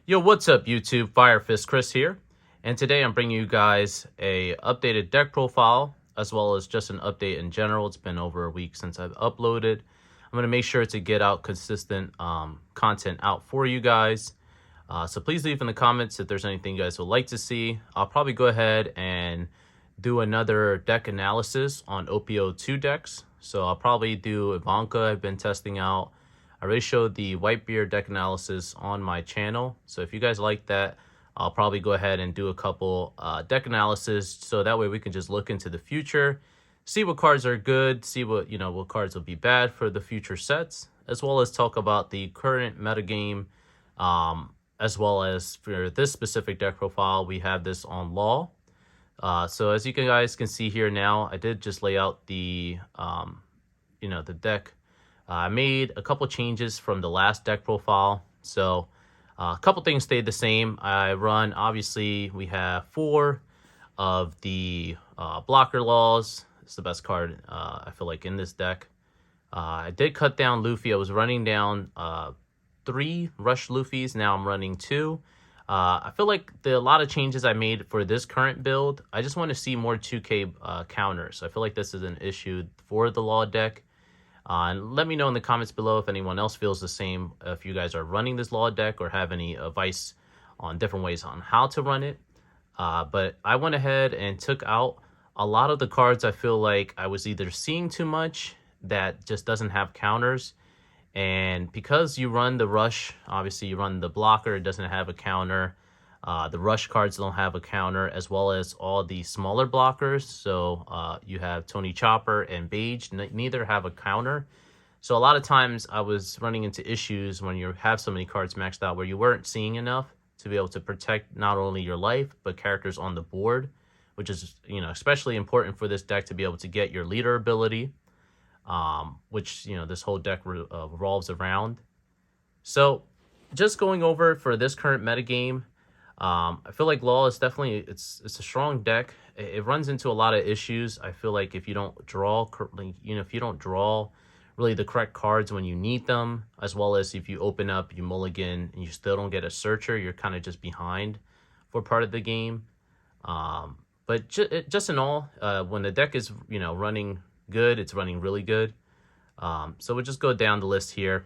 Yo, what's up YouTube? Firefist Chris here, and today I'm bringing you guys a updated deck profile as well as just an update in general. It's been over a week since I've uploaded. I'm going to make sure to get out consistent content out for you guys. So please leave in the comments if there's anything you guys would like to see. I'll probably go ahead and do another deck analysis on OPO2 decks. So I'll probably do Ivanka I've been testing out. I already showed the Whitebeard deck analysis on my channel. So if you guys like that, I'll probably go ahead and do a couple deck analysis. So that way we can just look into the future, see what cards are good, see what cards will be bad for the future sets, as well as talk about the current metagame, as well as for this specific deck profile, we have this on Law. So as you guys can see here now, I did just lay out the, the deck. I made a couple changes from the last deck profile. So a couple things stayed the same. Obviously, we have 4 of the blocker laws. It's the best card, I feel like, in this deck. I did cut down Luffy. I was running down 3 Rush Luffys. Now I'm running 2. I feel like a lot of changes I made for this current build, I just want to see more 2K counters. I feel like this is an issue for the Law deck. And let me know in the comments below if anyone else feels the same, if you guys are running this Law deck or have any advice on different ways on how to run it. But I went ahead and took out a lot of the cards I feel like I was either seeing too much that just doesn't have counters. And because you run the Rush, obviously you run the blocker, it doesn't have a counter. The Rush cards don't have a counter, as well as all the smaller blockers. So you have Tony Chopper and Beige, neither have a counter. So a lot of times I was running into issues when you have so many cards maxed out where you weren't seeing enough to be able to protect not only your life, but characters on the board, which is, especially important for this deck to be able to get your leader ability, which, this whole deck revolves around. So just going over for this current metagame, I feel like Law is definitely, it's a strong deck. It runs into a lot of issues. I feel like if you don't draw, if you don't draw really the correct cards when you need them, as well as if you open up, you mulligan, and you still don't get a searcher, you're kind of just behind for part of the game. But just in all, when the deck is, running good, it's running really good. So we'll just go down the list here.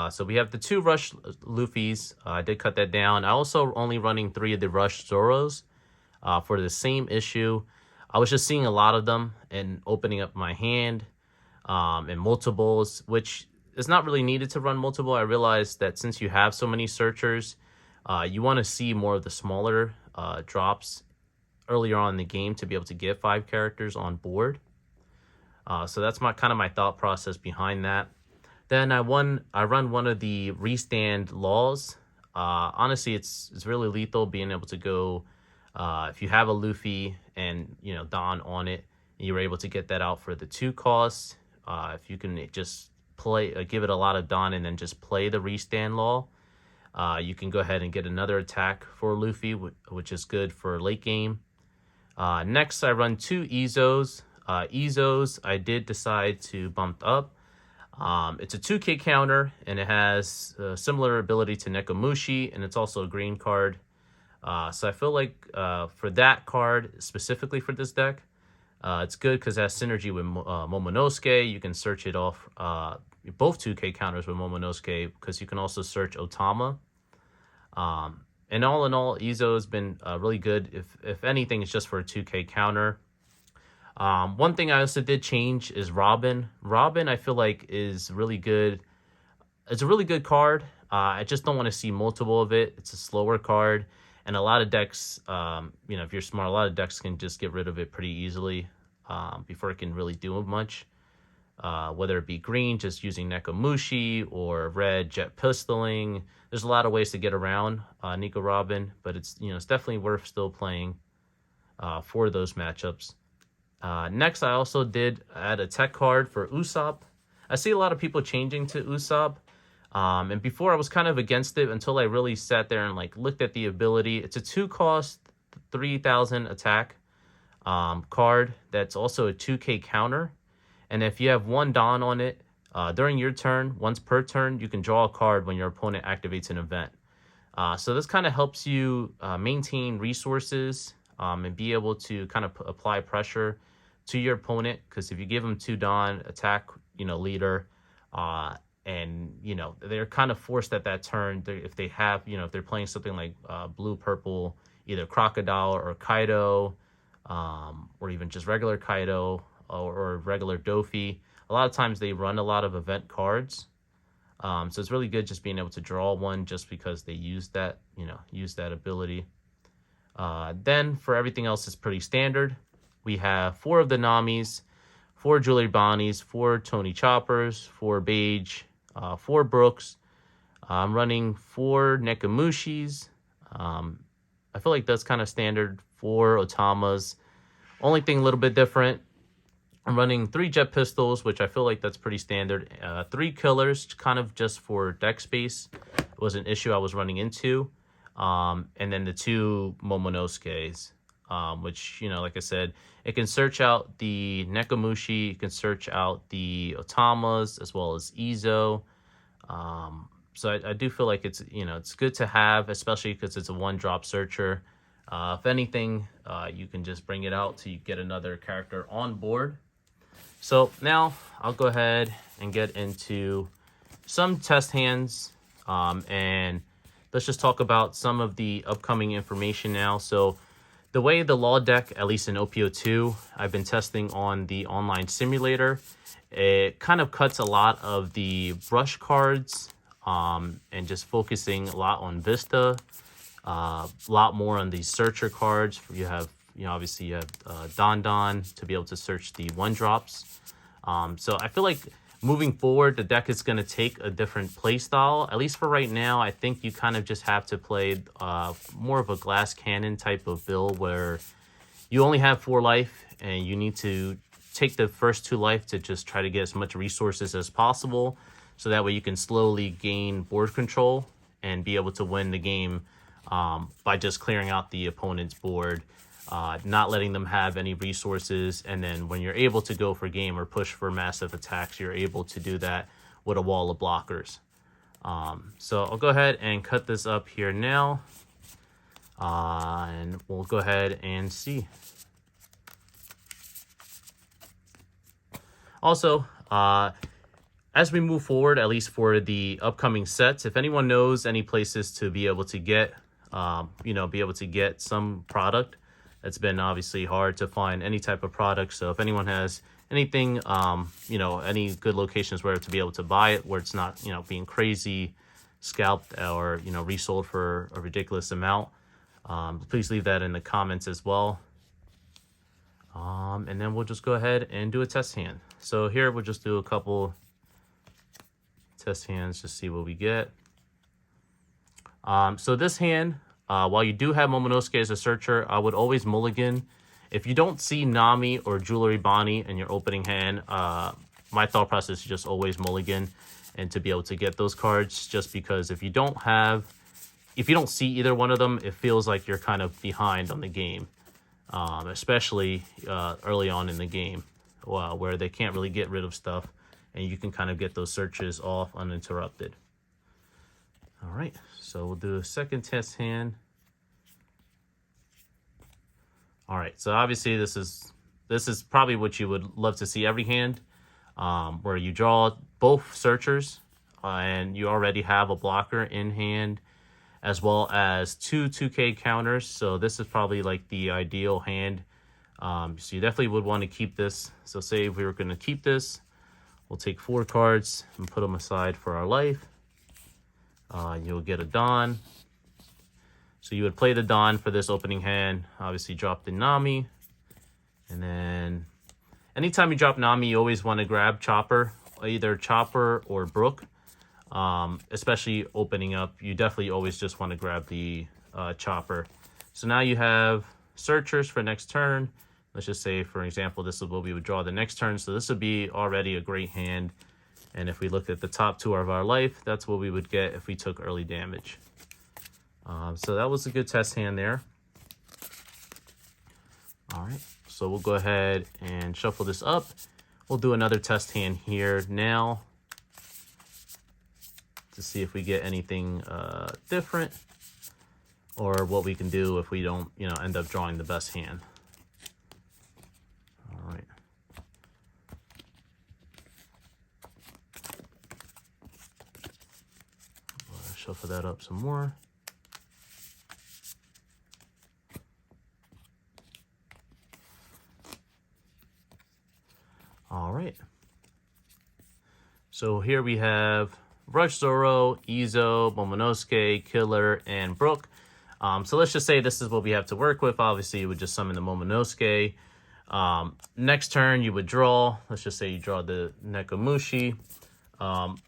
So we have the 2 Rush Luffys. I did cut that down. I also only running 3 of the Rush Zoros for the same issue. I was just seeing a lot of them and opening up my hand and multiples, which is not really needed to run multiple. I realized that since you have so many searchers, you want to see more of the smaller drops earlier on in the game to be able to get 5 characters on board. So that's my thought process behind that. Then I run one of the restand laws. Honestly, it's really lethal being able to go, if you have a Luffy and, Don on it, and you were able to get that out for the 2 costs. If you can just give it a lot of Don and then just play the restand law, you can go ahead and get another attack for Luffy, which is good for late game. Next, I run 2 Izos. Izos, I did decide to bump up. It's a 2K counter, and it has a similar ability to Nekomushi, and it's also a green card. So I feel like for that card, specifically for this deck, it's good because it has synergy with Momonosuke. You can search it off, both 2K counters with Momonosuke, because you can also search Otama. And all in all, Izo has been really good. If anything, it's just for a 2K counter. One thing I also did change is Robin. Robin, I feel like, is really good. It's a really good card. I just don't want to see multiple of it. It's a slower card, and a lot of decks, if you're smart, a lot of decks can just get rid of it pretty easily before it can really do much. Whether it be green, just using Nekomushi, or red, jet pistoling. There's a lot of ways to get around Nico Robin, but it's definitely worth still playing for those matchups. Next, I also did add a tech card for Usopp. I see a lot of people changing to Usopp. And before I was kind of against it until I really sat there and looked at the ability. It's a 2-cost, 3,000 attack card that's also a 2K counter. And if you have 1 Don on it, during your turn, once per turn, you can draw a card when your opponent activates an event. So this kind of helps you maintain resources and be able to kind of apply pressure to your opponent. Because if you give them 2 Dawn attack, leader, uh, and they're kind of forced at that turn. If they have, if they're playing something like blue purple, either Crocodile or Kaido, or even just regular Kaido or regular Dofi. A lot of times they run a lot of event cards. So it's really good just being able to draw one just because they use that, use that ability. Then for everything else, it's pretty standard. We have 4 of the Namis, 4 Jewelry Bonnies, 4 Tony Choppers, 4 Beige, 4 Brooks. I'm running 4 Nekamushis. I feel like that's kind of standard. 4 Otamas. Only thing a little bit different, I'm running 3 Jet Pistols, which I feel like that's pretty standard. 3 Killers, kind of just for deck space. It was an issue I was running into. And then the 2 Momonosuke's, which, like I said, it can search out the Nekamushi, it can search out the Otamas, as well as Izo. So I do feel like it's good to have, especially because it's a 1-drop searcher. If anything, you can just bring it out to get another character on board. So now I'll go ahead and get into some test hands, and let's just talk about some of the upcoming information now. So the way the Law deck, at least in OPO2, I've been testing on the online simulator, it kind of cuts a lot of the brush cards, and just focusing a lot on Vista, a lot more on the searcher cards. You have, obviously you have Don to be able to search the 1-drops. So I feel like moving forward, the deck is going to take a different play style. At least for right now, I think you kind of just have to play more of a glass cannon type of build where you only have 4 life and you need to take the first 2 life to just try to get as much resources as possible. So that way you can slowly gain board control and be able to win the game by just clearing out the opponent's board. Not letting them have any resources, and then when you're able to go for game or push for massive attacks, you're able to do that with a wall of blockers. So I'll go ahead and cut this up here now, and we'll go ahead and see. Also, as we move forward, at least for the upcoming sets, if anyone knows any places to be able to get, some product, it's been obviously hard to find any type of product. So if anyone has anything, any good locations where to be able to buy it, where it's not, being crazy scalped or, resold for a ridiculous amount, please leave that in the comments as well. And then we'll just go ahead and do a test hand. So here we'll just do a couple test hands, just see what we get. So this hand, while you do have Momonosuke as a searcher, I would always mulligan. If you don't see Nami or Jewelry Bonnie in your opening hand, my thought process is just always mulligan, and to be able to get those cards, just because if you don't see either one of them, it feels like you're kind of behind on the game, especially early on in the game, where they can't really get rid of stuff, and you can kind of get those searches off uninterrupted. All right, so we'll do a second test hand. All right, so obviously this is probably what you would love to see every hand, where you draw both searchers, and you already have a blocker in hand, as well as 2 2K counters. So this is probably like the ideal hand. So you definitely would want to keep this. So say if we were going to keep this, we'll take 4 cards and put them aside for our life. You'll get a Dawn. So you would play the Dawn for this opening hand. Obviously drop the Nami. And then anytime you drop Nami, you always want to grab Chopper. Either Chopper or Brook. Especially opening up, you definitely always just want to grab the Chopper. So now you have searchers for next turn. Let's just say, for example, this is what we would draw the next turn. So this would be already a great hand. And if we looked at the top 2 of our life, that's what we would get if we took early damage. So that was a good test hand there. All right, so we'll go ahead and shuffle this up. We'll do another test hand here now to see if we get anything different. or what we can do if we don't, end up drawing the best hand. All right. Shuffle that up some more. All right. So here we have Rush Zoro, Izo, Momonosuke, Killer, and Brook. So let's just say this is what we have to work with. Obviously, you would just summon the Momonosuke. Next turn, you would draw. Let's just say you draw the Nekomushi.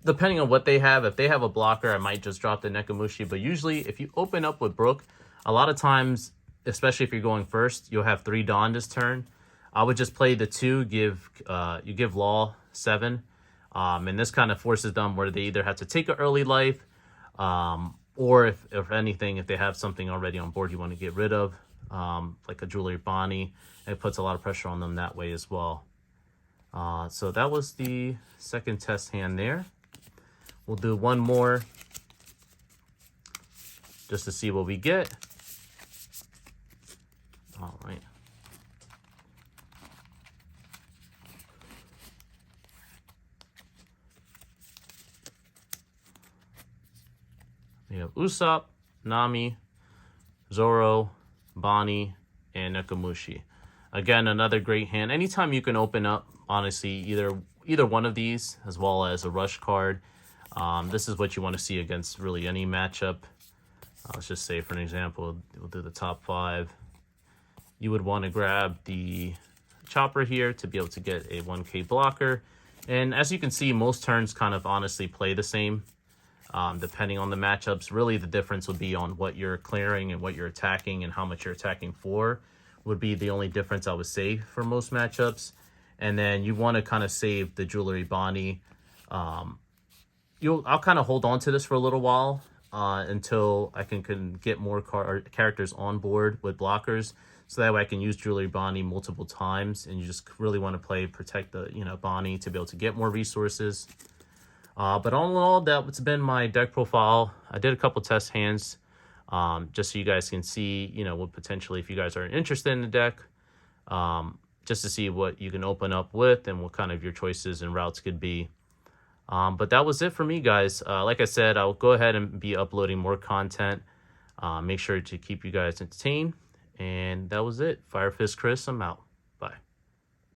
Depending on what they have, if they have a blocker, I might just drop the Nekomushi. But usually, if you open up with Brook, a lot of times, especially if you're going first, you'll have 3 Dawn this turn. I would just play the 2, you give Law 7. And this kind of forces them where they either have to take an early life, or if anything, if they have something already on board you want to get rid of, like a Jewelry Bonnie, it puts a lot of pressure on them that way as well. So that was the second test hand there. We'll do one more just to see what we get. All right. We have Usopp, Nami, Zoro, Bonnie, and Nekomushi. Again, another great hand. Anytime you can open up, honestly, either one of these, as well as a rush card, this is what you want to see against really any matchup. Let's just say, for an example, we'll do the top 5. You would want to grab the Chopper here to be able to get a 1K blocker. And as you can see, most turns kind of honestly play the same. Depending on the matchups, really the difference would be on what you're clearing and what you're attacking and how much you're attacking for would be the only difference I would say for most matchups. And then you want to kind of save the Jewelry Bonnie. I'll kind of hold on to this for a little while until I can get more characters on board with blockers. So that way I can use Jewelry Bonnie multiple times, and you just really want to protect the Bonnie to be able to get more resources. But all in all, that's been my deck profile. I did a couple test hands just so you guys can see, what potentially, if you guys are interested in the deck, just to see what you can open up with and what kind of your choices and routes could be. But that was it for me, guys. Like I said, I'll go ahead and be uploading more content. Make sure to keep you guys entertained. And that was it. Fire Fist Chris, I'm out.